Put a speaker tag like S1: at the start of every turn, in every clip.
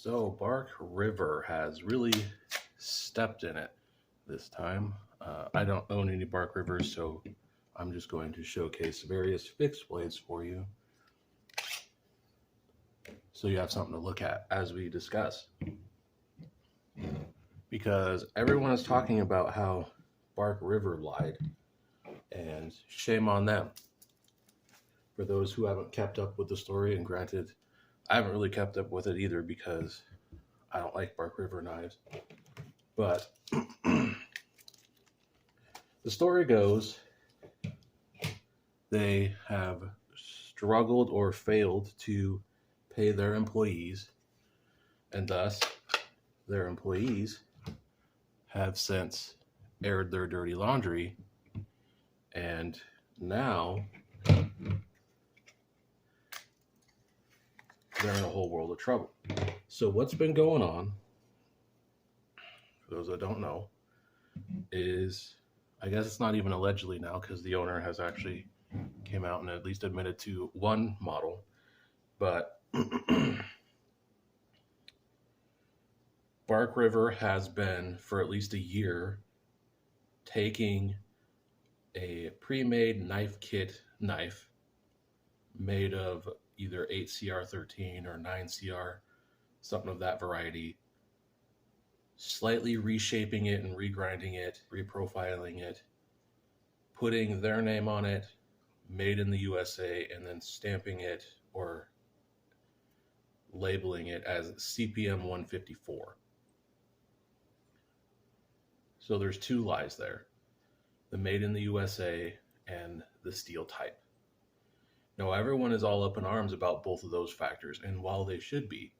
S1: So Bark River has really stepped in it this time. I don't own any Bark Rivers, so I'm just going to showcase various fixed blades for you so you have something to look at as we discuss. Because everyone is talking about how Bark River lied, and shame on them. For those who haven't kept up with the story, and granted, I haven't really kept up with it either because I don't like Bark River knives. But the story goes they have struggled or failed to pay their employees, and thus their employees have since aired their dirty laundry, and now they're in a whole world of trouble. So what's been going on, for those that don't know, is, I guess it's not even allegedly now because the owner has actually came out and at least admitted to one model, but Bark River has been for at least a year taking a pre-made knife kit knife made of either 8CR13 or 9CR, something of that variety, slightly reshaping it and regrinding it, reprofiling it, putting their name on it, made in the USA, and then stamping it or labeling it as CPM 154. So there's two lies there: the made in the USA and the steel type. Now, everyone is all up in arms about both of those factors, and while they should be,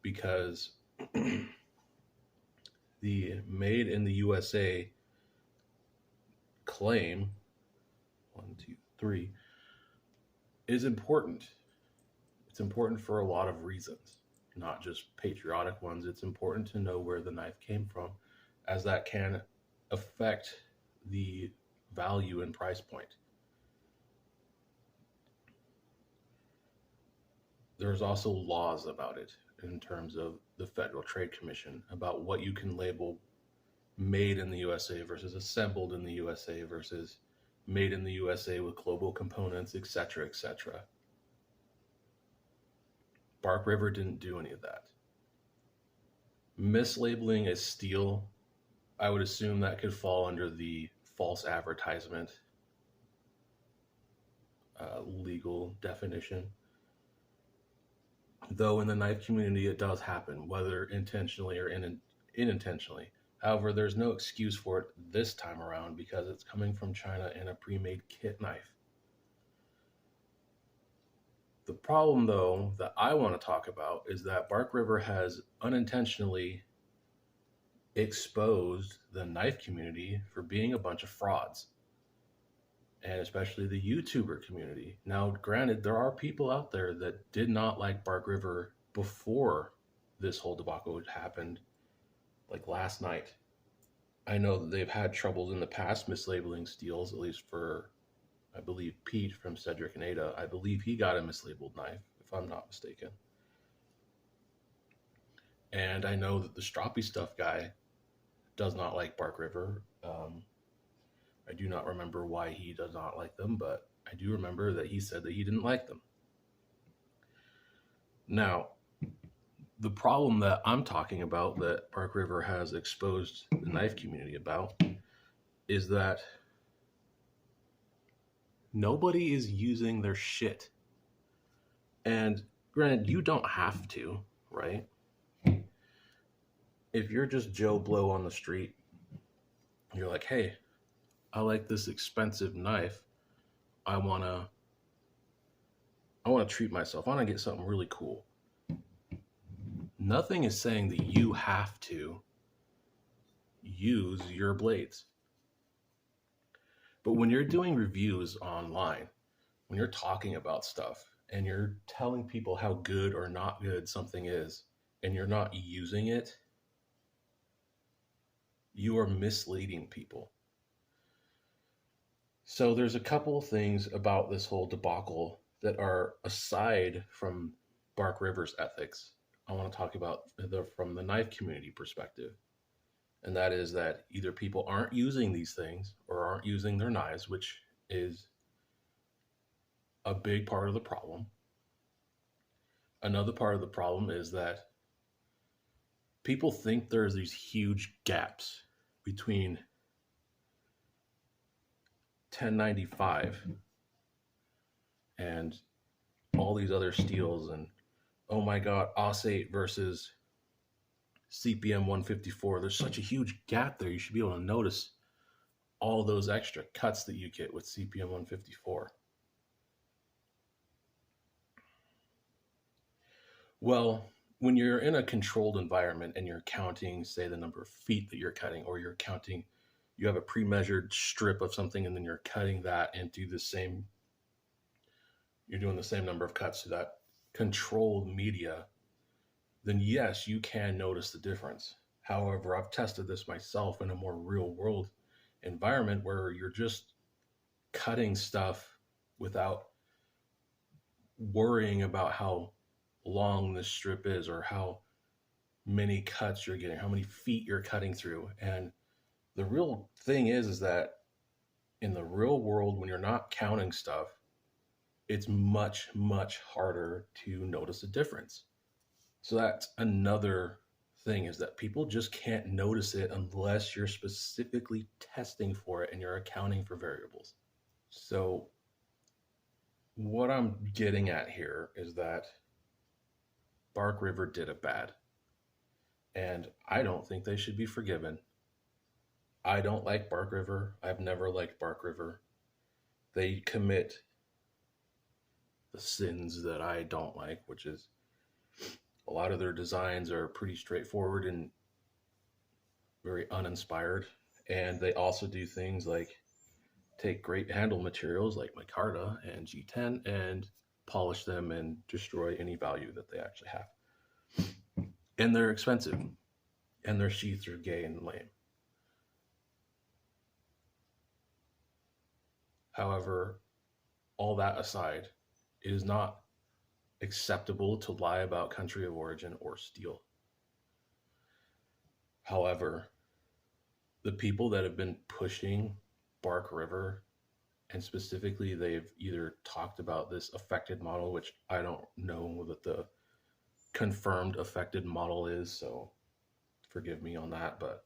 S1: because the made in the USA claim, 1, 2, 3, is important. It's important for a lot of reasons, not just patriotic ones. It's important to know where the knife came from, as that can affect the value and price point. There's also laws about it in terms of the Federal Trade Commission about what you can label made in the USA versus assembled in the USA versus made in the USA with global components, etc., etc. Bark River didn't do any of that. Mislabeling as steel, I would assume that could fall under the false advertisement legal definition. Though in the knife community it does happen, whether intentionally or unintentionally. However, there's no excuse for it this time around because it's coming from China in a pre-made kit knife. The problem, though, that I want to talk about is that Bark River has unintentionally exposed the knife community for being a bunch of frauds, and especially the YouTuber community. Now, granted, there are people out there that did not like Bark River before this whole debacle happened, like last night. I know that they've had troubles in the past mislabeling steels, at least for, I believe, Pete from Cedric and Ada. I believe he got a mislabeled knife, if I'm not mistaken. And I know that the Stroppy Stuff guy does not like Bark River. I do not remember why he does not like them, but I do remember that he said that he didn't like them. Now, the problem that I'm talking about that Bark River has exposed the knife community about is that nobody is using their shit. And granted, you don't have to, right? If you're just Joe Blow on the street, you're like, hey, I like this expensive knife. I want to treat myself. I want to get something really cool. Nothing is saying that you have to use your blades. But when you're doing reviews online, when you're talking about stuff and you're telling people how good or not good something is, and you're not using it, you are misleading people. So there's a couple of things about this whole debacle that are aside from Bark River's ethics I want to talk about from the knife community perspective. And that is that either people aren't using these things or aren't using their knives, which is a big part of the problem. Another part of the problem is that people think there's these huge gaps between 1095 and all these other steels, and oh my god, OS8 versus CPM 154. There's such a huge gap there. You should be able to notice all those extra cuts that you get with CPM 154. Well, when you're in a controlled environment and you're counting, say, the number of feet that you're cutting, or you're counting, you have a pre-measured strip of something and then you're cutting that into the same, you're doing the same number of cuts to that controlled media, then yes, you can notice the difference. However, I've tested this myself in a more real world environment where you're just cutting stuff without worrying about how long this strip is or how many cuts you're getting, how many feet you're cutting through. And the real thing is that in the real world, when you're not counting stuff, it's much, much harder to notice a difference. So that's another thing, is that people just can't notice it unless you're specifically testing for it and you're accounting for variables. So what I'm getting at here is that Bark River did it bad. And I don't think they should be forgiven. I don't like Bark River. I've never liked Bark River. They commit the sins that I don't like, which is a lot of their designs are pretty straightforward and very uninspired. And they also do things like take great handle materials like micarta and G10 and polish them and destroy any value that they actually have. And they're expensive, and their sheaths are gay and lame. However, all that aside, it is not acceptable to lie about country of origin or steel. However, the people that have been pushing Bark River, and specifically they've either talked about this affected model, which I don't know what the confirmed affected model is, so forgive me on that, but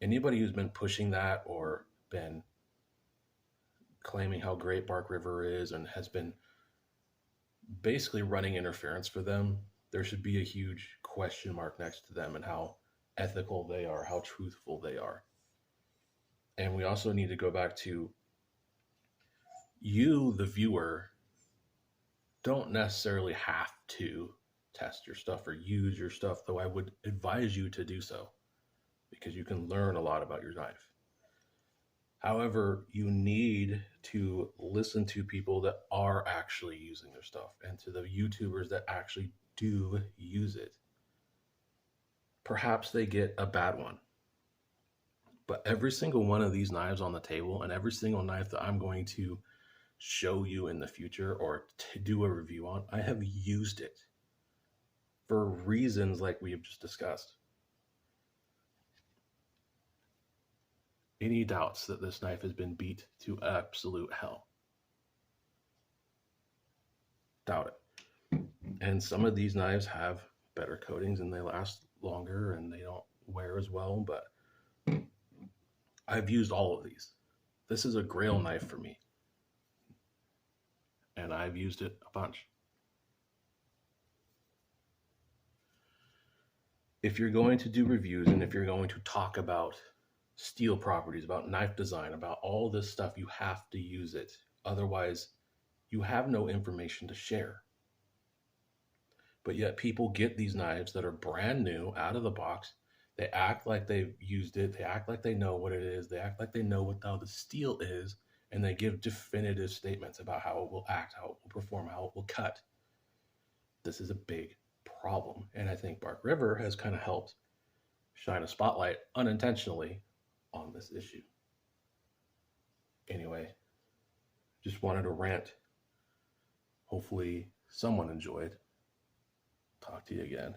S1: anybody who's been pushing that or been claiming how great Bark River is and has been basically running interference for them, there should be a huge question mark next to them and how ethical they are, how truthful they are. And we also need to go back to you, the viewer, don't necessarily have to test your stuff or use your stuff, though I would advise you to do so because you can learn a lot about your knife. However, you need to listen to people that are actually using their stuff and to the YouTubers that actually do use it. Perhaps they get a bad one, but every single one of these knives on the table and every single knife that I'm going to show you in the future or to do a review on, I have used it for reasons like we have just discussed. Any doubts that this knife has been beat to absolute hell? Doubt it. And some of these knives have better coatings and they last longer and they don't wear as well, but I've used all of these. This is a grail knife for me, and I've used it a bunch. If you're going to do reviews and if you're going to talk about steel properties, about knife design, about all this stuff, you have to use it. Otherwise, you have no information to share. But yet people get these knives that are brand new out of the box. They act like they've used it. They act like they know what it is. They act like they know what how the steel is. And they give definitive statements about how it will act, how it will perform, how it will cut. This is a big problem. And I think Bark River has kind of helped shine a spotlight unintentionally on this issue. Anyway, just wanted to rant. Hopefully someone enjoyed. Talk talk to you again.